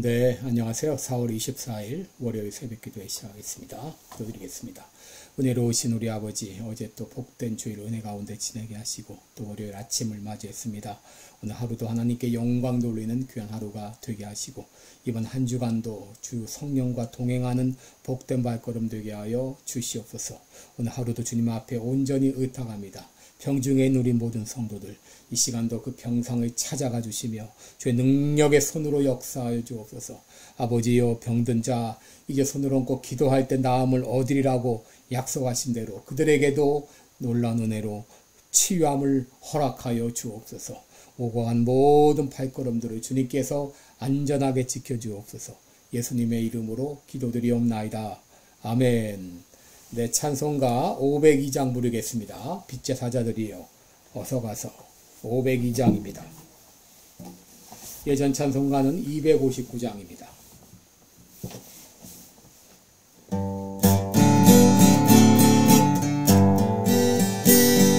네, 안녕하세요. 4월 24일 월요일 새벽기도회 시작하겠습니다. 기도드리겠습니다. 은혜로우신 우리 아버지, 어제 또 복된 주일 은혜 가운데 지내게 하시고 또 월요일 아침을 맞이했습니다. 오늘 하루도 하나님께 영광 돌리는 귀한 하루가 되게 하시고 이번 한 주간도 주 성령과 동행하는 복된 발걸음 되게 하여 주시옵소서. 오늘 하루도 주님 앞에 온전히 의탁합니다. 병중에 누린 모든 성도들 이 시간도 그 병상을 찾아가 주시며 주의 능력의 손으로 역사하여 주옵소서. 아버지여, 병든 자 이제 손을 얹고 기도할 때 나음을 얻으리라고 약속하신 대로 그들에게도 놀라운 은혜로 치유함을 허락하여 주옵소서. 오고 간 모든 발걸음들을 주님께서 안전하게 지켜주옵소서. 예수님의 이름으로 기도드리옵나이다. 아멘. 네, 찬송가 502장 부르겠습니다. 빛의 사자들이여 어서 가서 502장입니다. 예전 찬송가는 259장입니다.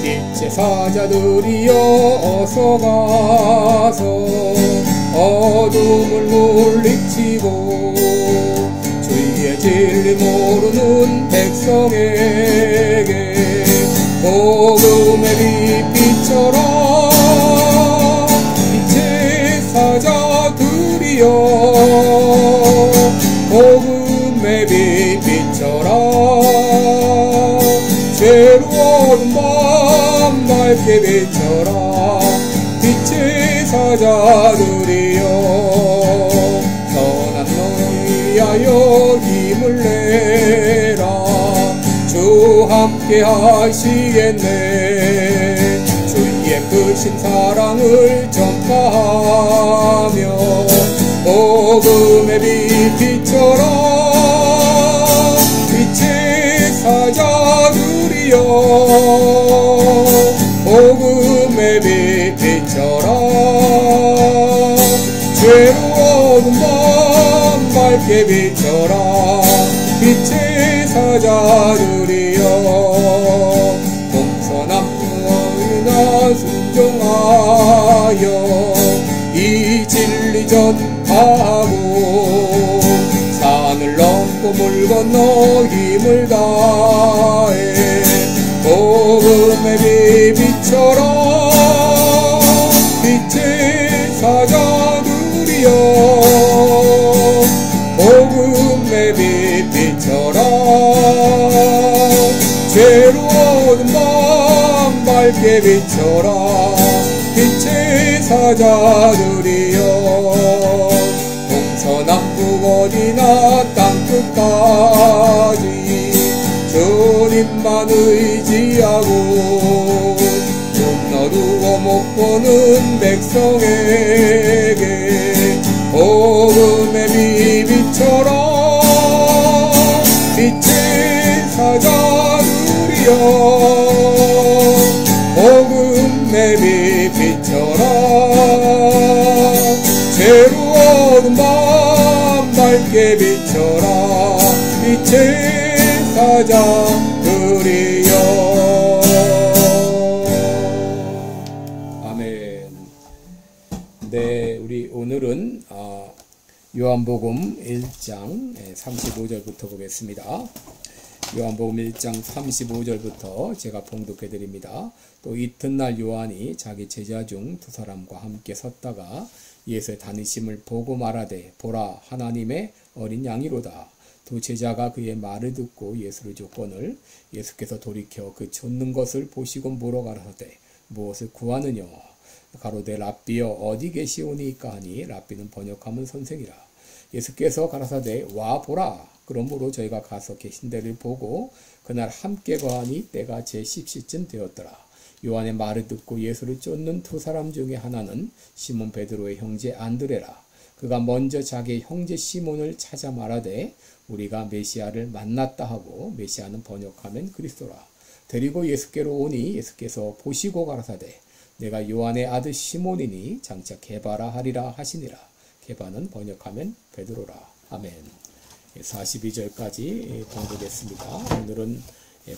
빛의 사자들이여 어서 가서 어둠을 물리치고 주의 진리 모르는 백성에게 복음의 빛처럼 빛의 사자들이여 복음의 빛처럼 죄로운 마음 밝게 비춰라. 빛의 사자들이여 선한 너희 위하여 힘을 내라. 주 함께 하시겠네. 주의 크신 사랑을 전파하며 복음의 빛처럼 빛의 사자들이여 복음의 빛처럼 죄로운 마음 밝게 비춰라. 빛의 사자들이여 동서남북이나 순종하여 이 진리 전하고 산을 넘고 물 건너 힘을 다해 복음의 빛처럼 빛의 사자들이여 복음의 빛처럼 죄로운 마음 밝게 비춰라. 빛의 사자들이여 동서남북 어디나 땅끝까지 주님만 의지하고 눈 어두워 못 보는 백성에게 복음의 빛처럼 빛의 사자들이여 복음의 빛처럼 죄로운 마음 밝게 비춰라. 빛의 사자들이여. 아멘. 네, 우리 오늘은 요한복음 1장 35절부터 보겠습니다. 요한복음 1장 35절부터 제가 봉독해 드립니다. 또 이튿날 요한이 자기 제자 중 두 사람과 함께 섰다가 예수의 다니심을 보고 말하되 보라, 하나님의 어린 양이로다. 두 제자가 그의 말을 듣고 예수를 쫓거늘 예수께서 돌이켜 그 쫓는 것을 보시고 물어 가라사대 무엇을 구하느냐. 가로되 랍비여 어디 계시오니까 하니 랍비는 번역하면 선생이라. 예수께서 가라사대 와 보라. 그러므로 저희가 가서 계신 데를 보고 그날 함께 거하니 때가 제10시쯤 되었더라. 요한의 말을 듣고 예수를 쫓는 두 사람 중에 하나는 시몬 베드로의 형제 안드레라. 그가 먼저 자기 형제 시몬을 찾아 말하되 우리가 메시아를 만났다 하고 메시아는 번역하면 그리스도라. 데리고 예수께로 오니 예수께서 보시고 가라사대 내가 요한의 아들 시몬이니 장차 게바라 하리라 하시니라. 게바는 번역하면 베드로라. 아멘. 42절까지 봉독했습니다. 오늘은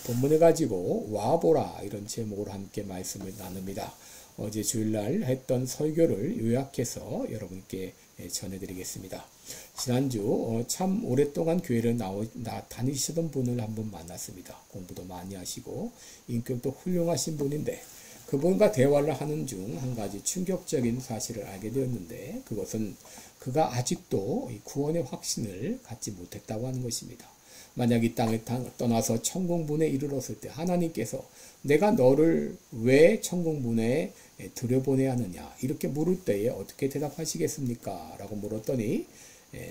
본문을 가지고 와보라 이런 제목으로 함께 말씀을 나눕니다. 어제 주일날 했던 설교를 요약해서 여러분께 전해드리겠습니다. 지난주 참 오랫동안 교회를 다니시던 분을 한번 만났습니다. 공부도 많이 하시고 인격도 훌륭하신 분인데 그분과 대화를 하는 중 한 가지 충격적인 사실을 알게 되었는데 그것은 그가 아직도 구원의 확신을 갖지 못했다고 하는 것입니다. 만약 이 땅을 떠나서 천국문에 이르렀을 때 하나님께서 내가 너를 왜 천국문에 들여보내야 하느냐 이렇게 물을 때에 어떻게 대답하시겠습니까? 라고 물었더니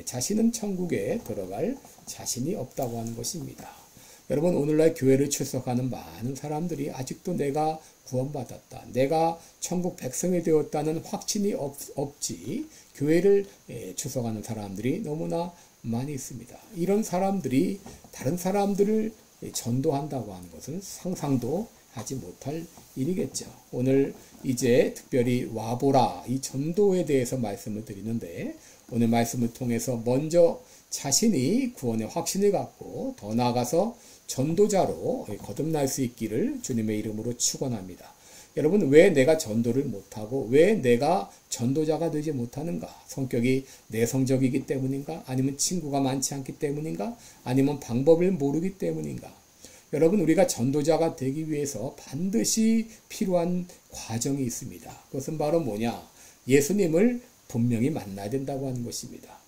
자신은 천국에 들어갈 자신이 없다고 하는 것입니다. 여러분 오늘날 교회를 출석하는 많은 사람들이 아직도 내가 구원받았다. 내가 천국 백성이 되었다는 확신이 없지 교회를 출석하는 사람들이 너무나 많이 있습니다. 이런 사람들이 다른 사람들을 전도한다고 하는 것은 상상도 하지 못할 일이겠죠. 오늘 이제 특별히 와보라 이 전도에 대해서 말씀을 드리는데 오늘 말씀을 통해서 먼저 자신이 구원의 확신을 갖고 더 나아가서 전도자로 거듭날 수 있기를 주님의 이름으로 축원합니다. 여러분 왜 내가 전도를 못하고 왜 내가 전도자가 되지 못하는가? 성격이 내성적이기 때문인가? 아니면 친구가 많지 않기 때문인가? 아니면 방법을 모르기 때문인가? 여러분 우리가 전도자가 되기 위해서 반드시 필요한 과정이 있습니다. 그것은 바로 뭐냐? 예수님을 분명히 만나야 된다고 하는 것입니다.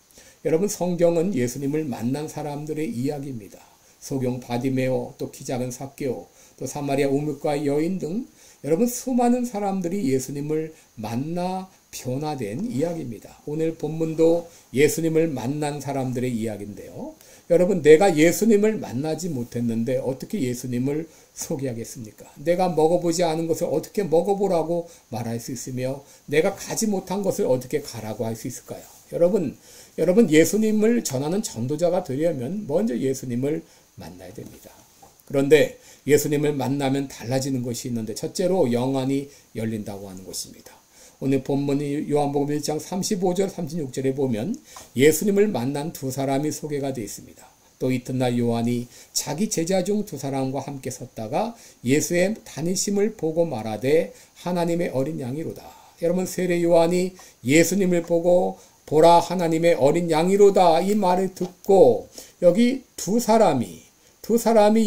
여러분 성경은 예수님을 만난 사람들의 이야기입니다. 소경 바디메오, 또 키 작은 삭개오, 또 사마리아 우물가의 여인 등 여러분 수많은 사람들이 예수님을 만나 변화된 이야기입니다. 오늘 본문도 예수님을 만난 사람들의 이야기인데요. 여러분 내가 예수님을 만나지 못했는데 어떻게 예수님을 소개하겠습니까? 내가 먹어보지 않은 것을 어떻게 먹어보라고 말할 수 있으며 내가 가지 못한 것을 어떻게 가라고 할 수 있을까요? 여러분 예수님을 전하는 전도자가 되려면 먼저 예수님을 만나야 됩니다. 그런데 예수님을 만나면 달라지는 것이 있는데 첫째로 영안이 열린다고 하는 것입니다. 오늘 본문이 요한복음 1장 35절 36절에 보면 예수님을 만난 두 사람이 소개가 되어 있습니다. 또 이튿날 요한이 자기 제자 중 두 사람과 함께 섰다가 예수의 다니심을 보고 말하되 하나님의 어린 양이로다. 여러분 세례 요한이 예수님을 보고 보라 하나님의 어린 양이로다 이 말을 듣고 여기 두 사람이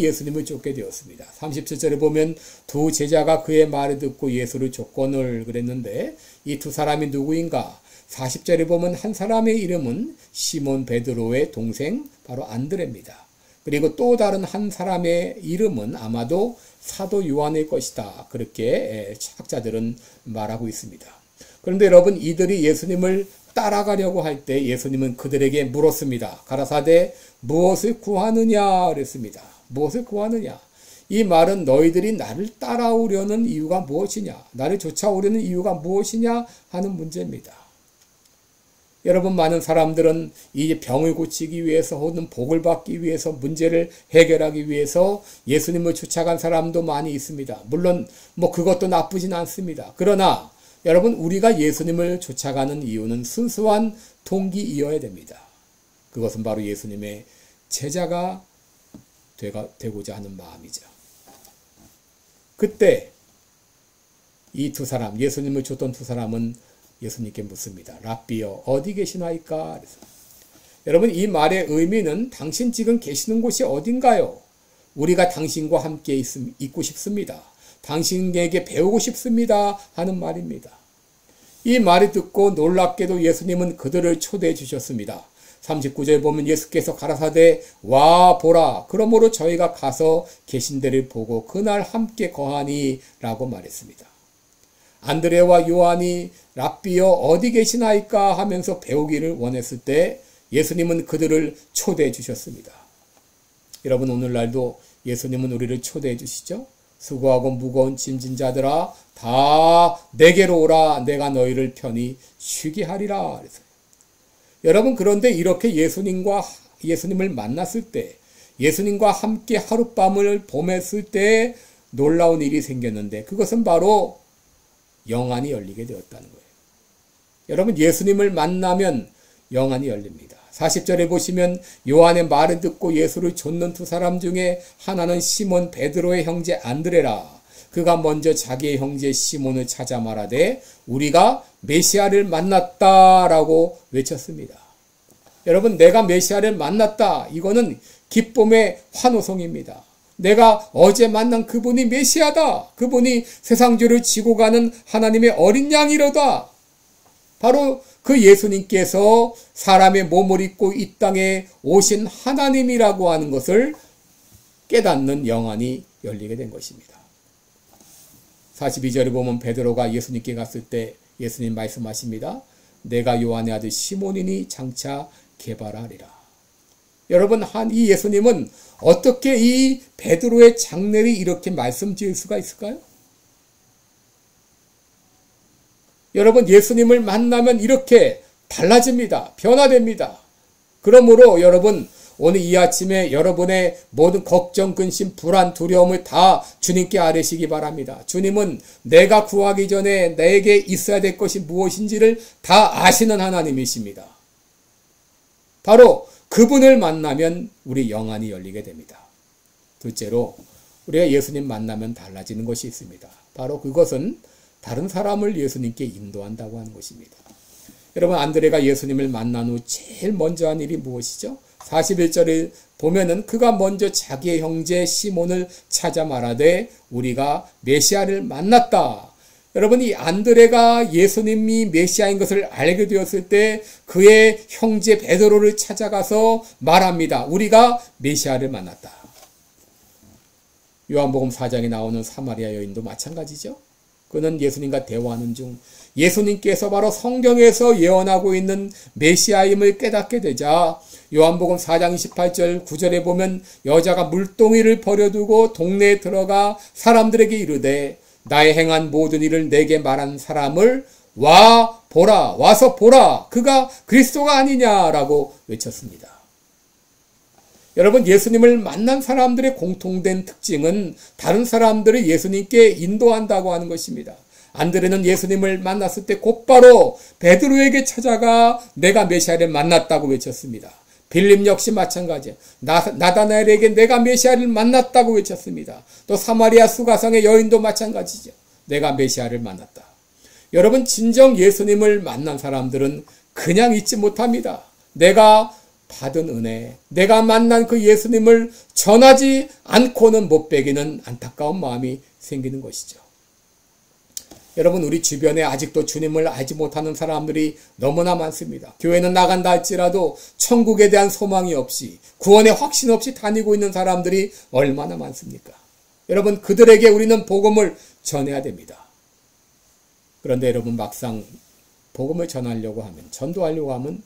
예수님을 쫓게 되었습니다. 37절에 보면 두 제자가 그의 말을 듣고 예수를 쫓거늘 그랬는데 이 두 사람이 누구인가? 40절에 보면 한 사람의 이름은 시몬 베드로의 동생 바로 안드레입니다. 그리고 또 다른 한 사람의 이름은 아마도 사도 요한일 것이다. 그렇게 학자들은 말하고 있습니다. 그런데 여러분 이들이 예수님을 따라가려고 할 때 예수님은 그들에게 물었습니다. 가라사대 무엇을 구하느냐 그랬습니다. 무엇을 구하느냐? 이 말은 너희들이 나를 따라오려는 이유가 무엇이냐? 나를 쫓아오려는 이유가 무엇이냐 하는 문제입니다. 여러분 많은 사람들은 이 병을 고치기 위해서 혹은 복을 받기 위해서 문제를 해결하기 위해서 예수님을 쫓아간 사람도 많이 있습니다. 물론 그것도 나쁘진 않습니다. 그러나 여러분 우리가 예수님을 쫓아가는 이유는 순수한 동기이어야 됩니다. 그것은 바로 예수님의 제자가 되고자 하는 마음이죠. 그때 이 두 사람, 예수님을 쫓던 두 사람은 예수님께 묻습니다. 랍비여 어디 계시나이까? 그래서 여러분 이 말의 의미는 당신 지금 계시는 곳이 어딘가요? 우리가 당신과 함께 있고 싶습니다. 당신에게 배우고 싶습니다 하는 말입니다. 이 말을 듣고 놀랍게도 예수님은 그들을 초대해 주셨습니다. 39절 보면 예수께서 가라사대 와 보라 그러므로 저희가 가서 계신 데를 보고 그날 함께 거하니 라고 말했습니다. 안드레와 요한이 랍비여 어디 계시나이까 하면서 배우기를 원했을 때 예수님은 그들을 초대해 주셨습니다. 여러분 오늘날도 예수님은 우리를 초대해 주시죠. 수고하고 무거운 짐진 자들아 다 내게로 오라 내가 너희를 편히 쉬게 하리라. 그래서 여러분 그런데 이렇게 예수님을 만났을 때 예수님과 함께 하룻밤을 보냈을 때 놀라운 일이 생겼는데 그것은 바로 영안이 열리게 되었다는 거예요. 여러분 예수님을 만나면 영안이 열립니다. 40절에 보시면 요한의 말을 듣고 예수를 쫓는 두 사람 중에 하나는 시몬 베드로의 형제 안드레라. 그가 먼저 자기의 형제 시몬을 찾아 말하되 우리가 메시아를 만났다라고 외쳤습니다. 여러분, 내가 메시아를 만났다. 이거는 기쁨의 환호성입니다. 내가 어제 만난 그분이 메시아다. 그분이 세상죄를 지고 가는 하나님의 어린 양이로다. 바로 그 예수님께서 사람의 몸을 입고 이 땅에 오신 하나님이라고 하는 것을 깨닫는 영안이 열리게 된 것입니다. 42절에 보면 베드로가 예수님께 갔을 때 예수님 말씀하십니다. 내가 요한의 아들 시몬이니 장차 개발하리라. 여러분, 이 예수님은 어떻게 이 베드로의 장래를 이렇게 말씀 지을 수가 있을까요? 여러분, 예수님을 만나면 이렇게 달라집니다. 변화됩니다. 그러므로 여러분, 오늘 이 아침에 여러분의 모든 걱정, 근심, 불안, 두려움을 다 주님께 아뢰시기 바랍니다. 주님은 내가 구하기 전에 내게 있어야 될 것이 무엇인지를 다 아시는 하나님이십니다. 바로 그분을 만나면 우리 영안이 열리게 됩니다. 둘째로 우리가 예수님 만나면 달라지는 것이 있습니다. 바로 그것은 다른 사람을 예수님께 인도한다고 하는 것입니다. 여러분, 안드레가 예수님을 만난 후 제일 먼저 한 일이 무엇이죠? 41절을 보면은 그가 먼저 자기의 형제 시몬을 찾아 말하되 우리가 메시아를 만났다. 여러분, 이 안드레가 예수님이 메시아인 것을 알게 되었을 때 그의 형제 베드로를 찾아가서 말합니다. 우리가 메시아를 만났다. 요한복음 4장에 나오는 사마리아 여인도 마찬가지죠. 그는 예수님과 대화하는 중 예수님께서 바로 성경에서 예언하고 있는 메시아임을 깨닫게 되자 요한복음 4장 28절 9절에 보면 여자가 물동이를 버려두고 동네에 들어가 사람들에게 이르되 나의 행한 모든 일을 내게 말한 사람을 와서 보라 그가 그리스도가 아니냐라고 외쳤습니다. 여러분, 예수님을 만난 사람들의 공통된 특징은 다른 사람들을 예수님께 인도한다고 하는 것입니다. 안드레는 예수님을 만났을 때 곧바로 베드로에게 찾아가 내가 메시아를 만났다고 외쳤습니다. 빌립 역시 마찬가지예요. 나다나엘에게 내가 메시아를 만났다고 외쳤습니다. 또 사마리아 수가성의 여인도 마찬가지죠. 내가 메시아를 만났다. 여러분, 진정 예수님을 만난 사람들은 그냥 잊지 못합니다. 내가 받은 은혜, 내가 만난 그 예수님을 전하지 않고는 못 빼기는 안타까운 마음이 생기는 것이죠. 여러분, 우리 주변에 아직도 주님을 알지 못하는 사람들이 너무나 많습니다. 교회는 나간다 할지라도 천국에 대한 소망이 없이 구원의 확신 없이 다니고 있는 사람들이 얼마나 많습니까? 여러분, 그들에게 우리는 복음을 전해야 됩니다. 그런데 여러분, 막상 복음을 전하려고 하면, 전도하려고 하면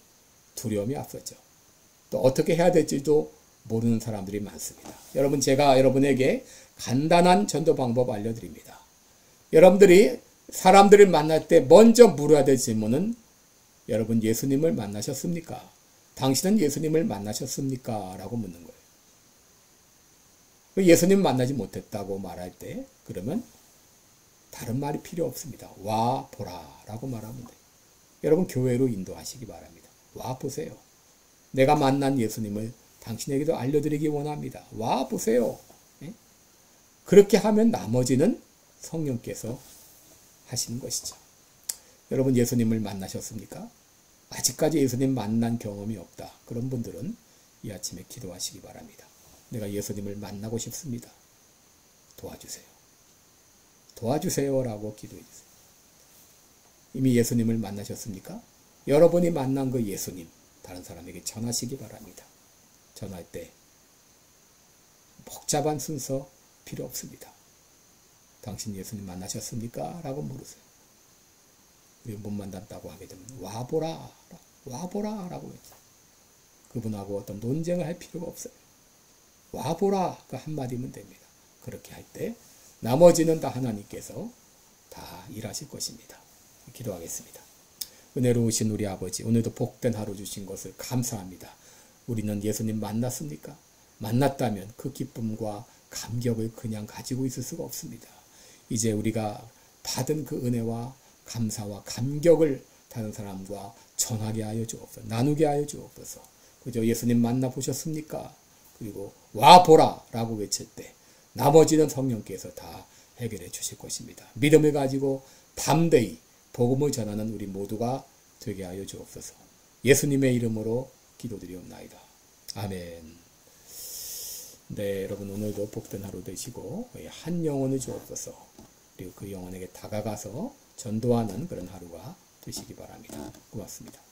두려움이 앞서죠. 또 어떻게 해야 될지도 모르는 사람들이 많습니다. 여러분, 제가 여러분에게 간단한 전도 방법 알려드립니다. 여러분들이 사람들을 만날 때 먼저 물어야 될 질문은 여러분, 예수님을 만나셨습니까? 당신은 예수님을 만나셨습니까? 라고 묻는 거예요. 예수님 만나지 못했다고 말할 때 그러면 다른 말이 필요 없습니다. 와 보라 라고 말하면 돼요. 여러분, 교회로 인도하시기 바랍니다. 와 보세요. 내가 만난 예수님을 당신에게도 알려드리기 원합니다. 와 보세요. 그렇게 하면 나머지는 성령께서 하시는 것이죠. 여러분, 예수님을 만나셨습니까? 아직까지 예수님 만난 경험이 없다. 그런 분들은 이 아침에 기도하시기 바랍니다. 내가 예수님을 만나고 싶습니다. 도와주세요. 도와주세요라고 기도해 주세요. 이미 예수님을 만나셨습니까? 여러분이 만난 그 예수님 다른 사람에게 전하시기 바랍니다. 전할 때 복잡한 순서 필요 없습니다. 당신 예수님 만나셨습니까? 라고 물으세요. 우리 못 만났다고 하게 되면 와보라 라고 했죠. 그분하고 어떤 논쟁을 할 필요가 없어요. 와보라 그 한마디면 됩니다. 그렇게 할 때 나머지는 다 하나님께서 다 일하실 것입니다. 기도하겠습니다. 은혜로우신 우리 아버지, 오늘도 복된 하루 주신 것을 감사합니다. 우리는 예수님 만났습니까? 만났다면 그 기쁨과 감격을 그냥 가지고 있을 수가 없습니다. 이제 우리가 받은 그 은혜와 감사와 감격을 다른 사람과 전하게 하여 주옵소서. 나누게 하여 주옵소서. 그저 예수님 만나보셨습니까? 그리고 와보라 라고 외칠 때 나머지는 성령께서 다 해결해 주실 것입니다. 믿음을 가지고 담대히 복음을 전하는 우리 모두가 되게 하여 주옵소서. 예수님의 이름으로 기도드리옵나이다. 아멘. 네, 여러분 오늘도 복된 하루 되시고 한 영혼을 주옵소서. 그리고 그 영혼에게 다가가서 전도하는 그런 하루가 되시기 바랍니다. 고맙습니다.